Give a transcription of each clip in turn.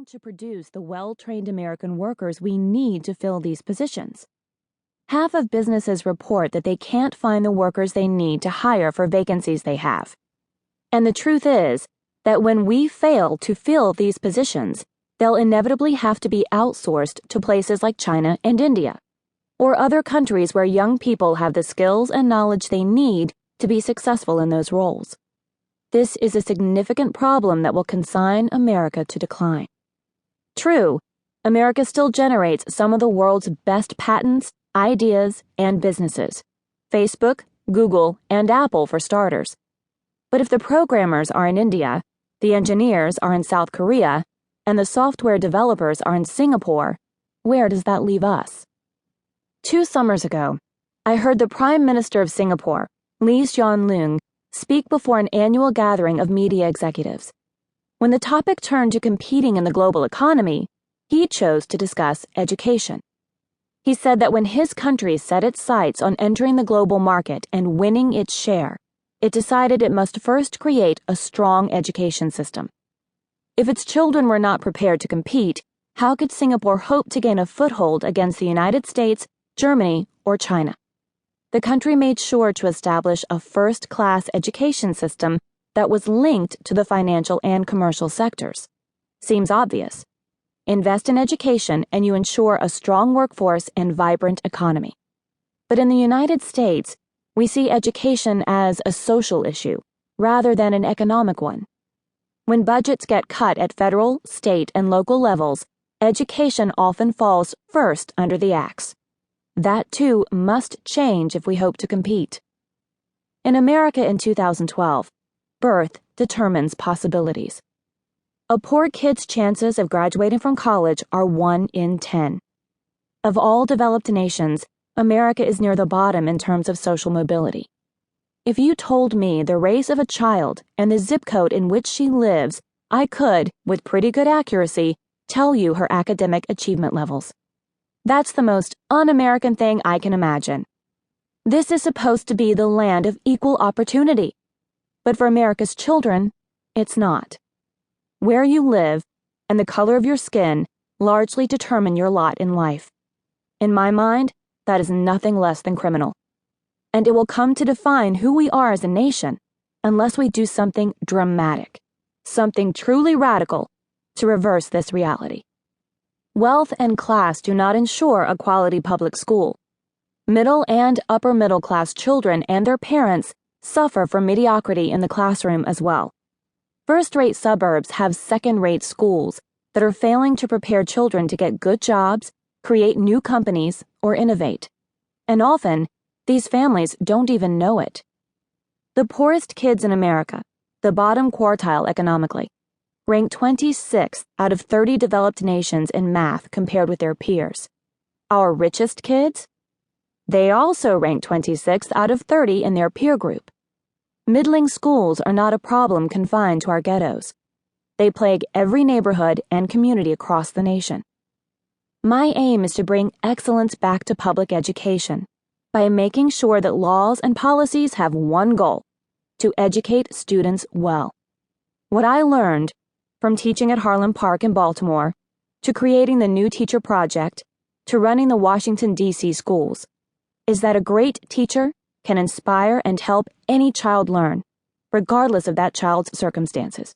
to produce the well-trained American workers we need to fill these positions. Half of businesses report that they can't find the workers they need to hire for vacancies they have. And the truth is that when we fail to fill these positions, they'll inevitably have to be outsourced to places like China and India, or other countries where young people have the skills and knowledge they need to be successful in those roles. This is a significant problem that will consign America to decline. True, America still generates some of the world's best patents, ideas, and businesses. Facebook, Google, and Apple for starters. But if the programmers are in India, the engineers are in South Korea, and the software developers are in Singapore, where does that leave us? 2 summers ago, I heard the Prime Minister of Singapore, Lee Hsien Loong, speak before an annual gathering of media executives. When the topic turned to competing in the global economy, he chose to discuss education. He said that when his country set its sights on entering the global market and winning its share, it decided it must first create a strong education system. If its children were not prepared to compete, how could Singapore hope to gain a foothold against the United States, Germany, or China? The country made sure to establish a first-class education system that was linked to the financial and commercial sectors. Seems obvious. Invest in education and you ensure a strong workforce and vibrant economy. But in the United States, we see education as a social issue rather than an economic one. When budgets get cut at federal, state, and local levels, education often falls first under the axe. That too must change if we hope to compete. In America in 2012, birth determines possibilities. A poor kid's chances of graduating from college are 1 in 10. Of all developed nations, America is near the bottom in terms of social mobility. If you told me the race of a child and the zip code in which she lives, I could, with pretty good accuracy, tell you her academic achievement levels. That's the most un-American thing I can imagine. This is supposed to be the land of equal opportunity. But for America's children, it's not. Where you live and the color of your skin largely determine your lot in life. In my mind, that is nothing less than criminal. And it will come to define who we are as a nation unless we do something dramatic, something truly radical to reverse this reality. Wealth and class do not ensure a quality public school. Middle and upper middle class children and their parents suffer from mediocrity in the classroom as well. First-rate suburbs have second-rate schools that are failing to prepare children to get good jobs, create new companies, or innovate. And often, these families don't even know it. The poorest kids in America, the bottom quartile economically, rank 26th out of 30 developed nations in math compared with their peers. Our richest kids? They also rank 26th out of 30 in their peer group. Middling schools are not a problem confined to our ghettos. They plague every neighborhood and community across the nation. My aim is to bring excellence back to public education by making sure that laws and policies have one goal: to educate students well. What I learned, from teaching at Harlem Park in Baltimore, to creating the New Teacher Project, to running the Washington, D.C. schools, is that a great teacher can inspire and help any child learn, regardless of that child's circumstances.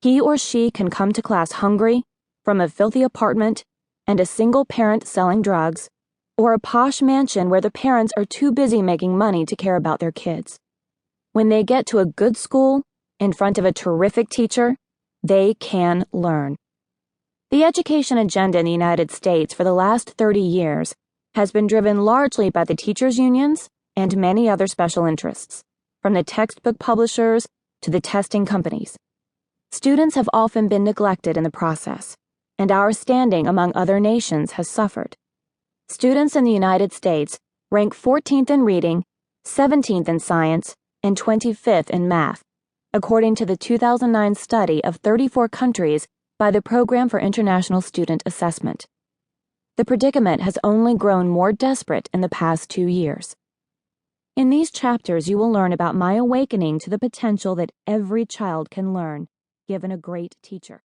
He or she can come to class hungry, from a filthy apartment, and a single parent selling drugs, or a posh mansion where the parents are too busy making money to care about their kids. When they get to a good school, in front of a terrific teacher, they can learn. The education agenda in the United States for the last 30 years has been driven largely by the teachers' unions and many other special interests, from the textbook publishers to the testing companies. Students have often been neglected in the process, and our standing among other nations has suffered. Students in the United States rank 14th in reading, 17th in science, and 25th in math, according to the 2009 study of 34 countries by the Program for International Student Assessment. The predicament has only grown more desperate in the past 2 years. In these chapters, you will learn about my awakening to the potential that every child can learn, given a great teacher.